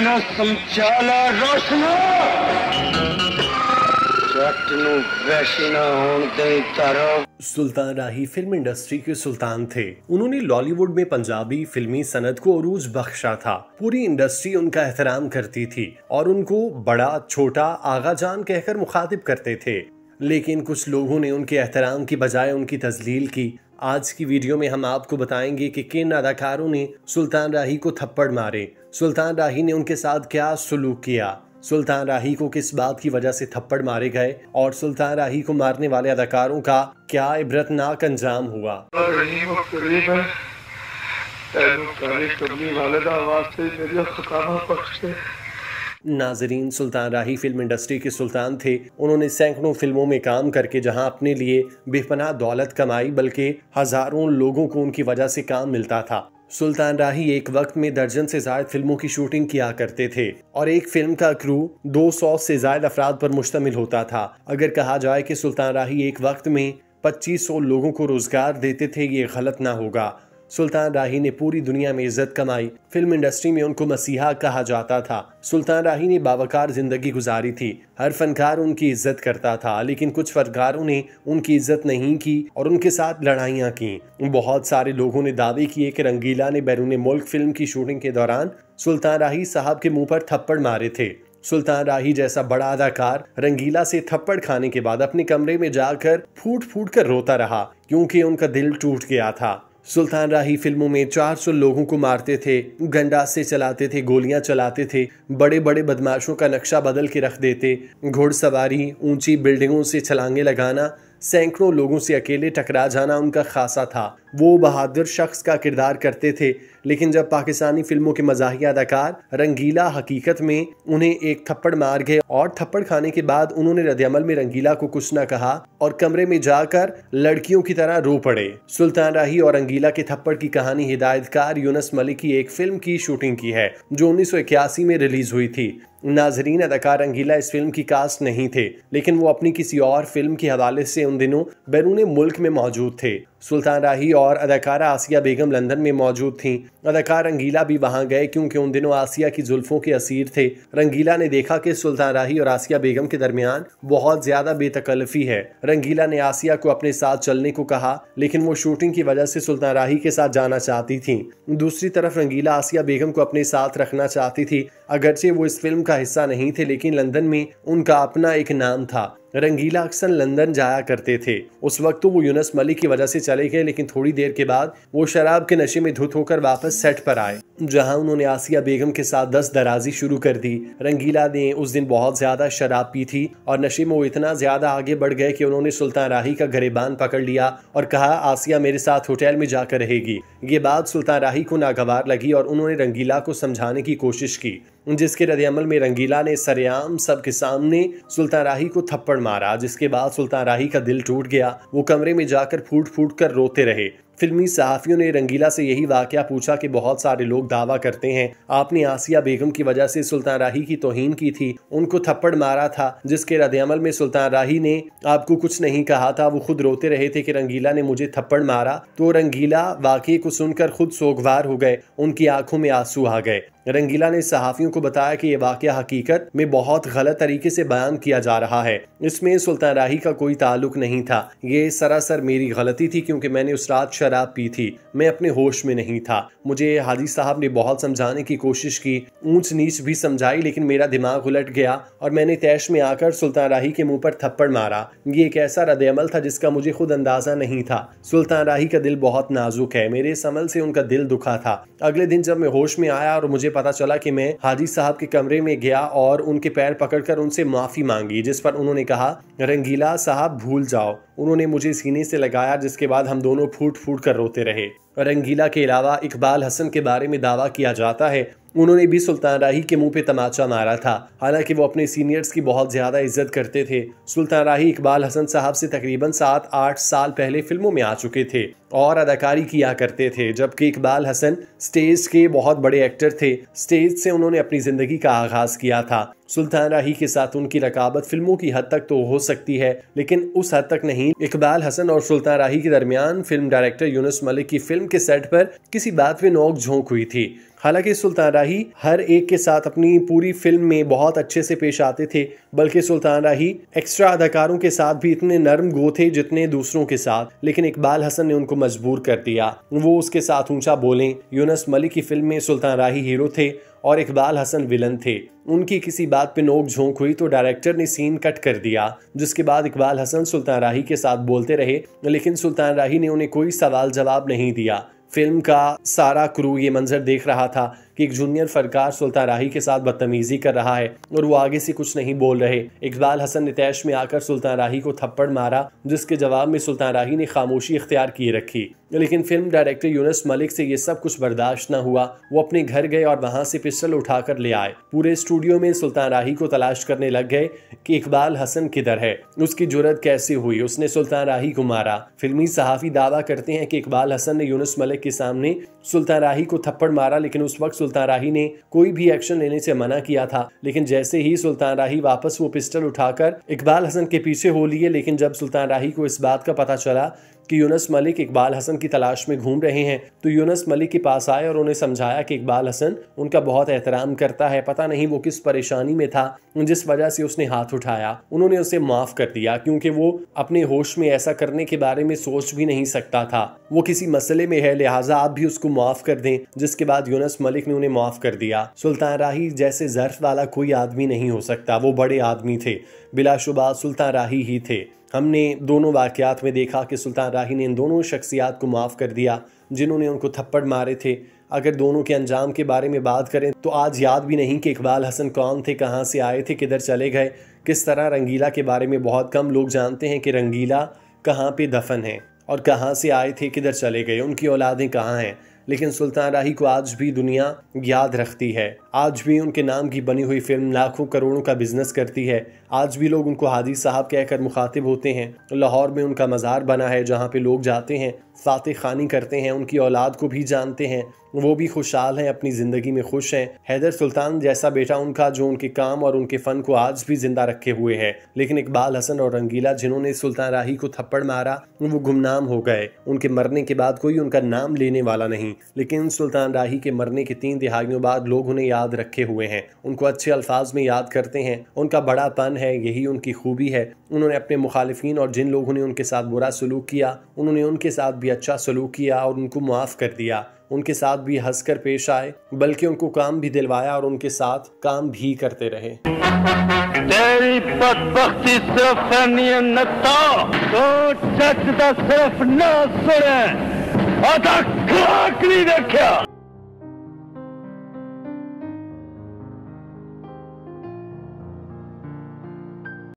मैंने समझाला रोशना सुल्तान राही film industry के सुल्तान थे। उन्होंने लॉलीवुड में पंजाबी फिल्मी सनत को अरूज बख्शा था। पूरी इंडस्ट्री उनका एहतराम करती थी और उनको बड़ा छोटा आगा जान कहकर मुखातिब करते थे। लेकिन कुछ लोगों ने उनके एहतराम की बजाय उनकी तजलील की। आज की वीडियो में हम आपको बताएंगे कि किन अदाकारों ने सुल्तान राही को थप्पड़ मारे, सुल्तान राही ने उनके साथ क्या सलूक किया, सुल्तान राही को किस बात की वजह से थप्पड़ मारे गए और सुल्तान राही को मारने वाले अदाकारों का क्या इबरतनाक अंजाम हुआ। नाजरीन, सुल्तान राही फिल्म इंडस्ट्री के सुल्तान थे। उन्होंने सैकड़ों फिल्मों में काम करके जहां अपने लिए बेपनाह दौलत कमाई, बल्कि हजारों लोगों को उनकी वजह से काम मिलता था। सुल्तान राही एक वक्त में दर्जन से ज्यादा फिल्मों की शूटिंग किया करते थे और एक फिल्म का क्रू 200 से ज्यादा अफराद पर मुश्तमिल होता था। अगर कहा जाए कि सुल्तान राही एक वक्त में 2500 लोगों को रोजगार देते थे, ये गलत ना होगा। सुल्तान राही ने पूरी दुनिया में इज्जत कमाई। फिल्म इंडस्ट्री में उनको मसीहा कहा जाता था। सुल्तान राही ने बावकार जिंदगी गुजारी थी। हर फनकार उनकी इज्जत करता था, लेकिन कुछ फनकारों ने उनकी इज्जत नहीं की और उनके साथ लड़ाइयाँ की। बहुत सारे लोगों ने दावे किए कि रंगीला ने बैरून मुल्क फिल्म की शूटिंग के दौरान सुल्तान राही साहब के मुंह पर थप्पड़ मारे थे। सुल्तान राही जैसा बड़ा अदाकार रंगीला से थप्पड़ खाने के बाद अपने कमरे में जाकर फूट फूट कर रोता रहा, क्योंकि उनका दिल टूट गया था। सुल्तान राही फिल्मों में 400 लोगों को मारते थे, गंडासे चलाते थे, गोलियां चलाते थे, बड़े बड़े बदमाशों का नक्शा बदल के रख देते, घुड़सवारी, ऊंची बिल्डिंगों से छलांगे लगाना, सैकड़ों लोगों से अकेले टकरा जाना उनका खासा था। वो बहादुर शख्स का किरदार करते थे। लेकिन जब पाकिस्तानी फिल्मों के मज़ाहिया अदाकार रंगीला हकीकत में उन्हें एक थप्पड़ मार गए और थप्पड़ खाने के बाद उन्होंने रद्द-ए-अमल में रंगीला को कुछ न कहा और कमरे में जाकर लड़कियों की तरह रो पड़े। सुल्तान राही और रंगीला के थप्पड़ की कहानी हिदायतकार यूनुस मलिक की एक फिल्म की शूटिंग की है, जो 1981 में रिलीज हुई थी। नाजरीन, अदाकार रंगीला इस फिल्म की कास्ट नहीं थे, लेकिन वो अपनी किसी और फिल्म के हवाले से उन दिनों बैरून मुल्क में मौजूद थे। सुल्तान राही और अदाकारा आसिया बेगम लंदन में मौजूद थीं। अदाकार रंगीला भी वहां गए क्योंकि उन दिनों आसिया की जुल्फों के असीर थे। रंगीला ने देखा कि सुल्तान राही और आसिया बेगम के दरमियान बहुत ज्यादा बेतकल्लफी है। रंगीला ने आसिया को अपने साथ चलने को कहा, लेकिन वो शूटिंग की वजह से सुल्तान राही के साथ जाना चाहती थी। दूसरी तरफ रंगीला आसिया बेगम को अपने साथ रखना चाहती थी। अगरचे वो इस फिल्म का हिस्सा नहीं थे, लेकिन लंदन में उनका अपना एक नाम था। रंगीला अक्सर लंदन जाया करते थे। उस वक्त तो वो यूनुस मलिक की वजह से चले गए, लेकिन थोड़ी देर के बाद वो शराब के नशे में धुत होकर वापस सेट पर आए, जहां उन्होंने आसिया बेगम के साथ दस्त दराजी शुरू कर दी। रंगीला ने उस दिन बहुत ज्यादा शराब पी थी और नशे में वो इतना ज्यादा आगे बढ़ गए कि उन्होंने सुल्तान राही का गिरबान पकड़ लिया और कहा, आसिया मेरे साथ होटल में जाकर रहेगी। ये बात सुल्तान राही को नागवार लगी और उन्होंने रंगीला को समझाने की कोशिश की, जिसके रद्द-ए-अमल में रंगीला ने सरेआम सबके सामने सुल्तान राही को थप्पड़ मारा, जिसके बाद सुल्तान राही का दिल टूट गया। वो कमरे में जाकर फूट फूट कर रोते रहे। फिल्मी सहाफियों ने रंगीला से यही वाकया पूछा कि बहुत सारे लोग दावा करते हैं आपने आसिया बेगम की वजह से सुल्तान राही की तौहीन की थी, उनको थप्पड़ मारा था, जिसके रद्द-ए-अमल में सुल्तान राही ने आपको कुछ नहीं कहा था। वो खुद रोते रहे थे कि रंगीला ने मुझे थप्पड़ मारा। तो रंगीला वाकये को सुनकर खुद सोगवार हो गए, उनकी आंखों में आंसू आ गए। रंगीला ने सहाफियों को बताया कि यह वाकया हकीकत में बहुत गलत तरीके से बयान किया जा रहा है, इसमें सुल्तान राही का कोई ताल्लुक नहीं था। ये सरासर मेरी गलती थी क्योंकि मैंने उस रात शराब पी थी, मैं अपने होश में नहीं था। मुझे हाजी साहब ने बहुत समझाने की कोशिश की, ऊंच नीच भी समझाई, लेकिन मेरा दिमाग उलट गया और मैंने तैश में आकर सुल्तान राही के मुंह पर थप्पड़ मारा। ये एक ऐसा रद्द-ए-अमल था जिसका मुझे खुद अंदाजा नहीं था। सुल्तान राही का दिल बहुत नाजुक है, मेरे इस अमल से उनका दिल दुखा था। अगले दिन जब मैं होश में आया और मुझे पता चला कि मैं हाजी साहब के कमरे में गया और उनके पैर पकड़कर उनसे माफी मांगी, जिस पर उन्होंने कहा, रंगीला साहब भूल जाओ। उन्होंने मुझे सीने से लगाया, जिसके बाद हम दोनों फूट फूट कर रोते रहे। रंगीला के अलावा इकबाल हसन के बारे में दावा किया जाता है उन्होंने भी सुल्तान राही के मुंह पे तमाचा मारा था। हालांकि वो अपने सीनियर्स की बहुत ज्यादा इज्जत करते थे। सुल्तान राही इकबाल हसन साहब से तकरीबन 7-8 साल पहले फिल्मों में आ चुके थे और अदाकारी किया करते थे, जबकि इकबाल हसन स्टेज के बहुत बड़े एक्टर थे। स्टेज से उन्होंने अपनी जिंदगी का आगाज किया था। सुल्तान राही के साथ उनकी रकाबत फिल्मों की हद तक तो हो सकती है, लेकिन उस हद तक नहीं। इकबाल हसन और सुल्तान राही के दरमियान फिल्म डायरेक्टर यूनुस मलिक की फिल्म के सेट पर किसी बात पे नोक झोंक हुई थी। हालांकि सुल्तान राही हर एक के साथ अपनी पूरी फिल्म में बहुत अच्छे से पेश आते थे, बल्कि सुल्तान राही एक्स्ट्रा अदाकारों के साथ भी इतने नरम गो थे जितने दूसरों के साथ, लेकिन इकबाल हसन ने उनको मजबूर कर दिया वो उसके साथ ऊंचा बोलें। यूनुस मलिक की फिल्म में सुल्तान राही हीरो थे और इकबाल हसन विलन थे। उनकी किसी बात पे नोक झोंक हुई तो डायरेक्टर ने सीन कट कर दिया, जिसके बाद इकबाल हसन सुल्तान राही के साथ बोलते रहे, लेकिन सुल्तान राही ने उन्हें कोई सवाल जवाब नहीं दिया। फिल्म का सारा क्रू ये मंजर देख रहा था कि एक जूनियर फनकार सुल्तान राही के साथ बदतमीजी कर रहा है और वो आगे से कुछ नहीं बोल रहे। इकबाल हसन ने तैश में आकर सुल्तान राही को थप्पड़ मारा, जिसके जवाब में सुल्तान राही ने खामोशी इख्तियार किए रखी। लेकिन फिल्म डायरेक्टर यूनुस मलिक से ये सब कुछ बर्दाश्त न हुआ। वो अपने घर गए और वहां से पिस्टल उठाकर ले आए। पूरे स्टूडियो में सुल्तान राही को तलाश करने लग गए कि इकबाल हसन किधर है, उसकी जुर्रत कैसे हुई, उसने सुल्तान राही को मारा। फिल्मी सहाफी दावा करते हैं कि इकबाल हसन ने यूनुस मलिक के सामने सुल्तान राही को थप्पड़ मारा, लेकिन उस वक्त सुल्तान राही ने कोई भी एक्शन लेने से मना किया था। लेकिन जैसे ही सुल्तान राही वापस वो पिस्टल उठाकर इकबाल हसन के पीछे हो लिए, लेकिन जब सुल्तान राही को इस बात का पता चला कि यूनुस मलिक इकबाल हसन की तलाश में घूम रहे हैं, तो यूनुस मलिक के पास आए और उन्हें समझाया कि इकबाल हसन उनका बहुत एहतराम करता है। पता नहीं वो किस परेशानी में था जिस वजह से उसने हाथ उठाया। उन्होंने उसे माफ कर दिया क्योंकि वो अपने होश में ऐसा करने के बारे में सोच भी नहीं सकता था। वो किसी मसले में है, लिहाजा आप भी उसको माफ कर दें। जिसके बाद यूनुस मलिक ने उन्हें माफ कर दिया। सुल्तान राही जैसे ज़र्फ वाला कोई आदमी नहीं हो सकता, वो बड़े आदमी थे, बिलाशुबा सुल्तान राही ही थे। हमने दोनों वाक़यात में देखा कि सुल्तान राही ने इन दोनों शख्सियात को माफ़ कर दिया जिन्होंने उनको थप्पड़ मारे थे। अगर दोनों के अंजाम के बारे में बात करें तो आज याद भी नहीं कि इकबाल हसन कौन थे, कहाँ से आए थे, किधर चले गए। किस तरह रंगीला के बारे में बहुत कम लोग जानते हैं कि रंगीला कहाँ पे दफन है और कहाँ से आए थे, किधर चले गए, उनकी औलादें कहाँ हैं। लेकिन सुल्तान राही को आज भी दुनिया याद रखती है। आज भी उनके नाम की बनी हुई फिल्म लाखों करोड़ों का बिजनेस करती है। आज भी लोग उनको हाजी साहब कहकर मुखातिब होते हैं। लाहौर में उनका मज़ार बना है जहाँ पे लोग जाते हैं, फातिह खानी करते हैं, उनकी औलाद को भी जानते हैं, वो भी खुशहाल हैं, अपनी ज़िंदगी में खुश हैं। हैदर सुल्तान जैसा बेटा उनका जो उनके काम और उनके फ़न को आज भी ज़िंदा रखे हुए है। लेकिन इकबाल हसन और रंगीला जिन्होंने सुल्तान राही को थप्पड़ मारा वो गुमनाम हो गए। उनके मरने के बाद कोई उनका नाम लेने वाला नहीं। लेकिन सुल्तान राही के मरने के 3 दिहाइयों बाद लोग उन्हें याद रखे हुए हैं, उनको अच्छे अल्फाज में याद करते हैं। उनका बड़ापन है, यही उनकी खूबी है। उन्होंने अपने मुखालिफिन और जिन लोगों ने उनके साथ बुरा सलूक किया उन्होंने उनके साथ भी अच्छा सलूक किया और उनको माफ़ कर दिया। उनके साथ भी हंसकर पेश आए, बल्कि उनको काम भी दिलवाया और उनके साथ काम भी करते रहे। तेरी बदबख्ती सिर्फ तो जज दा सिर्फ ना सुने, नहीं देखा।